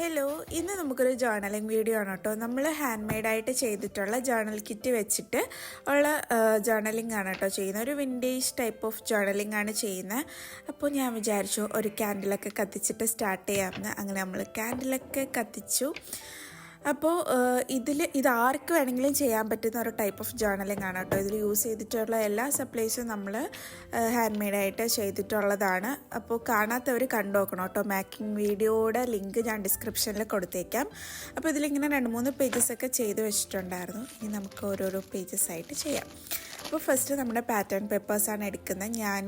Hello, ഇന്ന് നമുക്കൊരു journaling video ആണ് കേട്ടോ. നമ്മൾ ഹാൻഡ് മെയ്ഡായിട്ട് ചെയ്തിട്ടുള്ള ജേർണൽ കിറ്റ് വെച്ചിട്ട് ഉള്ള ജേർണലിംഗ് ആണ് കേട്ടോ ചെയ്യുന്നത്. ഒരു വിൻറ്റേജ് ടൈപ്പ് ഓഫ് ജേർണലിംഗ് ആണ് ചെയ്യുന്നത്. അപ്പോൾ ഞാൻ വിചാരിച്ചു ഒരു ക്യാൻഡിലൊക്കെ കത്തിച്ചിട്ട് സ്റ്റാർട്ട് ചെയ്യാമെന്ന്. അങ്ങനെ നമ്മൾ ക്യാൻഡിലൊക്കെ കത്തിച്ചു. അപ്പോൾ ഇത് ആർക്ക് വേണമെങ്കിലും ചെയ്യാൻ പറ്റുന്ന ഒരു ടൈപ്പ് ഓഫ് ജേർണലിംഗ് ആണ് കേട്ടോ. ഇതിൽ യൂസ് ചെയ്തിട്ടുള്ള എല്ലാ സപ്ലൈസും നമ്മൾ ഹാൻഡ് മെയ്ഡായിട്ട് ചെയ്തിട്ടുള്ളതാണ്. അപ്പോൾ കാണാത്തവർ കണ്ടു നോക്കണം കേട്ടോ. മേക്കിംഗ് വീഡിയോയുടെ ലിങ്ക് ഞാൻ ഡിസ്ക്രിപ്ഷനിൽ കൊടുത്തേക്കാം. അപ്പോൾ ഇതിലിങ്ങനെ 2-3 പേജസൊക്കെ ചെയ്ത് വെച്ചിട്ടുണ്ടായിരുന്നു. ഇനി നമുക്ക് ഓരോരോ പേജസ് ആയിട്ട് ചെയ്യാം. അപ്പോൾ ഫസ്റ്റ് നമ്മുടെ പാറ്റേൺ പേപ്പേഴ്സാണ് എടുക്കുന്നത്. ഞാൻ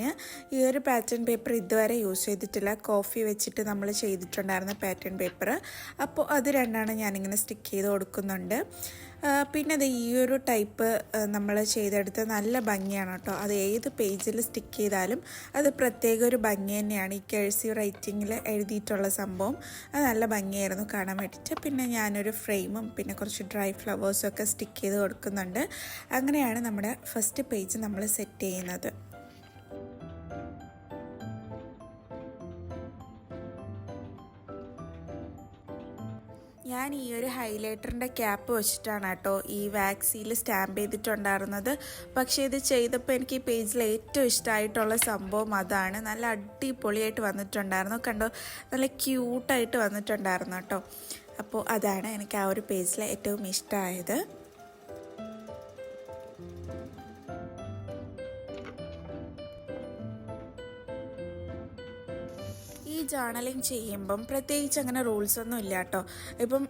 ഈ ഒരു പാറ്റേൺ പേപ്പർ ഇതുവരെ യൂസ് ചെയ്തിട്ടില്ല. കോഫി വെച്ചിട്ട് നമ്മൾ ചെയ്തിട്ടുണ്ടായിരുന്ന പാറ്റേൺ പേപ്പർ. അപ്പോൾ അത് രണ്ടാണ് ഞാനിങ്ങനെ സ്റ്റിക്ക് ചെയ്ത് കൊടുക്കുന്നുണ്ട്. പിന്നെ അത് ഈ ഒരു ടൈപ്പ് നമ്മൾ ചെയ്തെടുത്ത് നല്ല ഭംഗിയാണ് കേട്ടോ. അത് ഏത് പേജിൽ സ്റ്റിക്ക് ചെയ്താലും അത് പ്രത്യേക ഒരു ഭംഗി തന്നെയാണ്. ഈ കഴ്സീവ് റൈറ്റിങ്ങിൽ എഴുതിയിട്ടുള്ള സംഭവം അത് നല്ല ഭംഗിയായിരുന്നു കാണാൻ വേണ്ടിയിട്ട്. പിന്നെ ഞാനൊരു ഫ്രെയിമും പിന്നെ കുറച്ച് ഡ്രൈ ഫ്ലവേഴ്സും ഒക്കെ സ്റ്റിക്ക് ചെയ്ത് കൊടുക്കുന്നുണ്ട്. അങ്ങനെയാണ് നമ്മുടെ ഫസ്റ്റ് പേജ് നമ്മൾ സെറ്റ് ചെയ്യുന്നത്. ഞാൻ ഈ ഒരു ഹൈലൈറ്ററിൻ്റെ ക്യാപ്പ് വെച്ചിട്ടാണ് കേട്ടോ ഈ വാക്സിയിൽ സ്റ്റാമ്പ് ചെയ്തിട്ടുണ്ടായിരുന്നത്. പക്ഷേ ഇത് ചെയ്തപ്പോൾ എനിക്ക് ഈ പേജിൽ ഏറ്റവും ഇഷ്ടമായിട്ടുള്ള സംഭവം അതാണ്. നല്ല അടിപൊളിയായിട്ട് വന്നിട്ടുണ്ടായിരുന്നു. കണ്ടോ, നല്ല ക്യൂട്ടായിട്ട് വന്നിട്ടുണ്ടായിരുന്നു കേട്ടോ. അപ്പോൾ അതാണ് എനിക്ക് ആ ഒരു പേജിൽ ഏറ്റവും ഇഷ്ടമായത്. ഈ ജേർണലിംഗ് ചെയ്യുമ്പം പ്രത്യേകിച്ച് അങ്ങനെ റൂൾസൊന്നും ഇല്ല കേട്ടോ. ഇപ്പം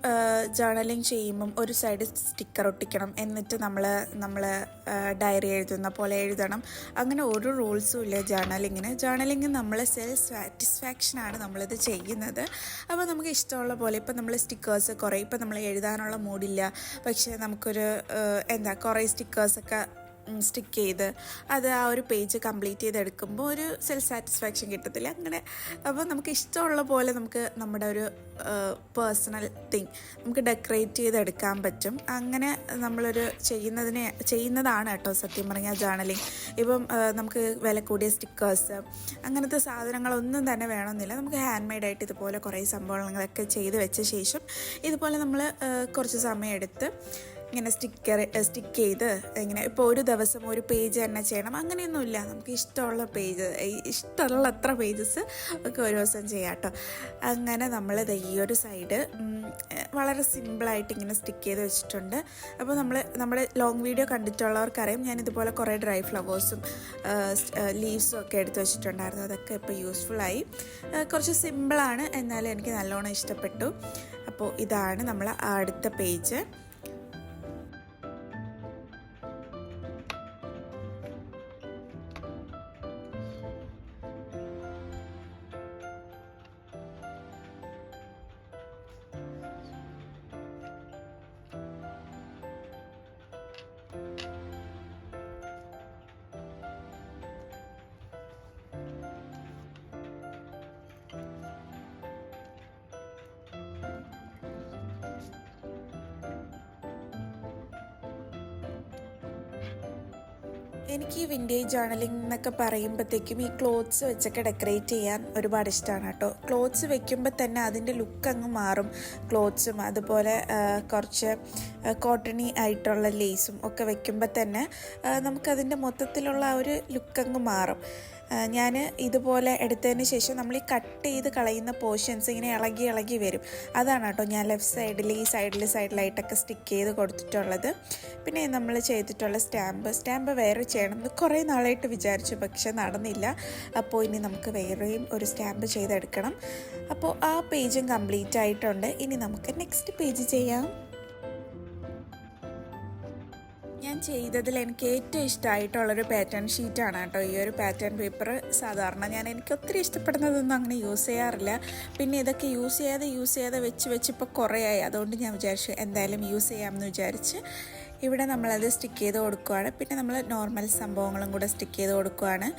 ജേർണലിംഗ് ചെയ്യുമ്പം ഒരു സൈഡ് സ്റ്റിക്കർ ഒട്ടിക്കണം, എന്നിട്ട് നമ്മൾ ഡയറി എഴുതുന്ന പോലെ എഴുതണം. അങ്ങനെ ഒരു റൂൾസും ഇല്ല ജേർണലിംഗ് നമ്മൾ സെൽഫ് സാറ്റിസ്ഫാക്ഷനാണ് നമ്മളിത് ചെയ്യുന്നത്. അപ്പോൾ നമുക്ക് ഇഷ്ടമുള്ള പോലെ ഇപ്പം നമ്മൾ സ്റ്റിക്കേഴ്സ് കുറേ ഇപ്പം നമ്മൾ എഴുതാനുള്ള മൂഡില്ല, പക്ഷേ നമുക്കൊരു കുറേ സ്റ്റിക്കേഴ്സൊക്കെ സ്റ്റിക്ക് ചെയ്ത് അത് ആ ഒരു പേജ് കംപ്ലീറ്റ് ചെയ്തെടുക്കുമ്പോൾ ഒരു സെൽഫ് സാറ്റിസ്ഫാക്ഷൻ കിട്ടത്തില്ല. അങ്ങനെ അപ്പോൾ നമുക്ക് ഇഷ്ടമുള്ള പോലെ നമുക്ക് നമ്മുടെ ഒരു പേഴ്സണൽ തിങ് നമുക്ക് ഡെക്കറേറ്റ് ചെയ്തെടുക്കാൻ പറ്റും. അങ്ങനെ നമ്മളൊരു ചെയ്യുന്നതാണ് കേട്ടോ സത്യം പറഞ്ഞാൽ ജേർണലിംഗ്. ഇപ്പം നമുക്ക് വില കൂടിയ സ്റ്റിക്കേഴ്സ് അങ്ങനത്തെ സാധനങ്ങളൊന്നും തന്നെ വേണമെന്നില്ല. നമുക്ക് ഹാൻഡ് മെയ്ഡായിട്ട് ഇതുപോലെ കുറേ സംഭവങ്ങളൊക്കെ ചെയ്ത് വെച്ച ശേഷം ഇതുപോലെ നമ്മൾ കുറച്ച് സമയം എടുത്ത് ഇങ്ങനെ സ്റ്റിക്ക് ചെയ്ത് ഇങ്ങനെ ഇപ്പോൾ ഒരു ദിവസം ഒരു പേജ് തന്നെ ചെയ്യണം അങ്ങനെയൊന്നുമില്ല. നമുക്ക് ഇഷ്ടമുള്ള എത്ര പേജസ് ഒക്കെ ഒരു ദിവസം ചെയ്യാം കേട്ടോ. അങ്ങനെ നമ്മൾ ഈ ഒരു സൈഡ് വളരെ സിമ്പിളായിട്ട് ഇങ്ങനെ സ്റ്റിക്ക് ചെയ്ത് വെച്ചിട്ടുണ്ട്. അപ്പോൾ നമ്മുടെ ലോങ് വീഡിയോ കണ്ടിട്ടുള്ളവർക്കറിയാം ഞാൻ ഇതുപോലെ കുറേ ഡ്രൈ ഫ്ലവേഴ്സും ലീവ്സും ഒക്കെ എടുത്ത് വെച്ചിട്ടുണ്ടായിരുന്നു. അതൊക്കെ ഇപ്പോൾ യൂസ്ഫുള്ളായി. കുറച്ച് സിമ്പിളാണ്, എന്നാലും എനിക്ക് നല്ലോണം ഇഷ്ടപ്പെട്ടു. അപ്പോൾ ഇതാണ് നമ്മൾ അടുത്ത പേജ്. എനിക്ക് ഈ വിൻറ്റേജ് ജേർണലിംഗ് എന്നൊക്കെ പറയുമ്പോഴത്തേക്കും ഈ ക്ലോത്ത്സ് വെച്ചൊക്കെ ഡെക്കറേറ്റ് ചെയ്യാൻ ഒരുപാട് ഇഷ്ടമാണ് കേട്ടോ. ക്ലോത്ത്സ് വെക്കുമ്പോൾ തന്നെ അതിൻ്റെ ലുക്ക് അങ്ങ് മാറും. ക്ലോത്ത്സും അതുപോലെ കുറച്ച് കോട്ടണി ആയിട്ടുള്ള ലേസും ഒക്കെ വെക്കുമ്പോൾ തന്നെ നമുക്കതിൻ്റെ മൊത്തത്തിലുള്ള ആ ഒരു ലുക്ക് അങ്ങ് മാറും. ഞാൻ ഇതുപോലെ എടുത്തതിന് ശേഷം നമ്മൾ ഈ കട്ട് ചെയ്ത് കളയുന്ന പോർഷൻസ് ഇങ്ങനെ ഇളകി വരും. അതാണ് കേട്ടോ ഞാൻ ലെഫ്റ്റ് സൈഡിൽ ഈ സൈഡിലായിട്ടൊക്കെ സ്റ്റിക്ക് ചെയ്ത് കൊടുത്തിട്ടുള്ളത്. പിന്നെ നമ്മൾ ചെയ്തിട്ടുള്ള സ്റ്റാമ്പ് വേറെ ചെയ്യണം എന്ന് കുറേ നാളായിട്ട് വിചാരിച്ചു, പക്ഷെ നടന്നില്ല. അപ്പോൾ ഇനി നമുക്ക് വേറെയും ഒരു സ്റ്റാമ്പ് ചെയ്തെടുക്കണം. അപ്പോൾ ആ പേജും കംപ്ലീറ്റ് ആയിട്ടുണ്ട്. ഇനി നമുക്ക് നെക്സ്റ്റ് പേജ് ചെയ്യാം. ഞാൻ ചെയ്തതിൽ എനിക്ക് ഏറ്റവും ഇഷ്ടമായിട്ടുള്ളൊരു പാറ്റേൺ ഷീറ്റാണ് കേട്ടോ ഈ ഒരു പാറ്റേൺ പേപ്പർ. സാധാരണ എനിക്ക് ഒത്തിരി ഇഷ്ടപ്പെടുന്നതൊന്നും അങ്ങനെ യൂസ് ചെയ്യാറില്ല. പിന്നെ ഇതൊക്കെ യൂസ് ചെയ്യാതെ വെച്ച് ഇപ്പോൾ കുറേ ആയി. അതുകൊണ്ട് ഞാൻ വിചാരിച്ചു എന്തായാലും യൂസ് ചെയ്യാമെന്ന് വിചാരിച്ച് ഇവിടെ നമ്മളത് സ്റ്റിക്ക് ചെയ്ത് കൊടുക്കുകയാണ്. പിന്നെ നമ്മൾ നോർമൽ സംഭവങ്ങളും കൂടെ സ്റ്റിക്ക് ചെയ്ത് കൊടുക്കുകയാണ്.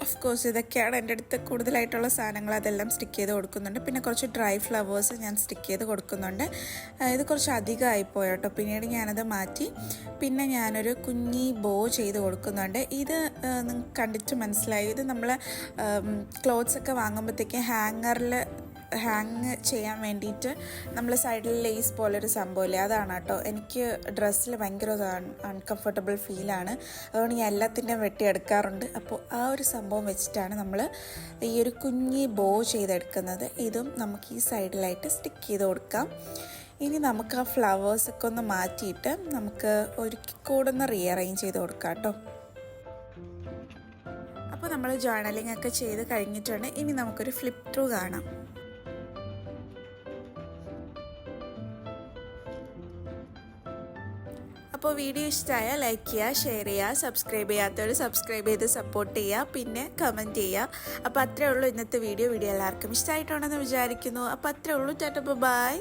ഓഫ് കോഴ്സ് ഇതൊക്കെയാണ് എൻ്റെ അടുത്ത് കൂടുതലായിട്ടുള്ള സാധനങ്ങൾ, അതെല്ലാം സ്റ്റിക്ക് ചെയ്ത് കൊടുക്കുന്നുണ്ട്. പിന്നെ കുറച്ച് ഡ്രൈ ഫ്ലവേഴ്സ് ഞാൻ സ്റ്റിക്ക് ചെയ്ത് കൊടുക്കുന്നുണ്ട്. ഇത് കുറച്ച് അധികമായിപ്പോയി കേട്ടോ. പിന്നീട് ഞാനത് മാറ്റി പിന്നെ ഞാനൊരു കുഞ്ഞി ബോ ചെയ്ത് കൊടുക്കുന്നുണ്ട്. ഇത് നിങ്ങൾക്ക് കണ്ടിട്ട് മനസ്സിലായി. ഇത് നമ്മൾ ക്ലോത്ത്സൊക്കെ വാങ്ങുമ്പോഴത്തേക്കും ഹാങ്ങറിൽ ഹാങ് ചെയ്യാൻ വേണ്ടിയിട്ട് നമ്മൾ സൈഡിൽ ലേസ് പോലൊരു സംഭവമില്ലേ, അതാണ് കേട്ടോ. എനിക്ക് ഡ്രസ്സിൽ ഭയങ്കര ഒരു അൺകംഫർട്ടബിൾ ഫീലാണ്. അതുകൊണ്ട് ഞാൻ എല്ലാത്തിൻ്റെയും വെട്ടിയെടുക്കാറുണ്ട്. അപ്പോൾ ആ ഒരു സംഭവം വെച്ചിട്ടാണ് നമ്മൾ ഈ ഒരു കുഞ്ഞി ബോ ചെയ്തെടുക്കുന്നത്. ഇതും നമുക്ക് ഈ സൈഡിലായിട്ട് സ്റ്റിക്ക് ചെയ്ത് കൊടുക്കാം. ഇനി നമുക്ക് ആ ഫ്ലവേഴ്സൊക്കെ ഒന്ന് മാറ്റിയിട്ട് നമുക്ക് ഒരിക്കൽ കൂടെ ഒന്ന് റീഅറേഞ്ച് ചെയ്ത് കൊടുക്കാം കേട്ടോ. അപ്പോൾ നമ്മൾ ജേർണലിംഗ് ഒക്കെ ചെയ്ത് കഴിഞ്ഞിട്ടുണ്ട്. ഇനി നമുക്കൊരു ഫ്ലിപ്പ് ത്രൂ കാണാം. അപ്പോൾ വീഡിയോ ഇഷ്ടമായാൽ ലൈക്ക് ചെയ്യുക, ഷെയർ ചെയ്യുക, സബ്സ്ക്രൈബ് ചെയ്യാത്തവർ സബ്സ്ക്രൈബ് ചെയ്ത് സപ്പോർട്ട് ചെയ്യുക, പിന്നെ കമൻറ്റ് ചെയ്യുക. അപ്പോൾ അത്രേ ഉള്ളൂ ഇന്നത്തെ വീഡിയോ എല്ലാവർക്കും ഇഷ്ടമായിട്ടുണ്ടെന്ന് വിചാരിക്കുന്നു. അപ്പോൾ അത്രേ ഉള്ളൂ. ടാറ്റാ, ബൈ.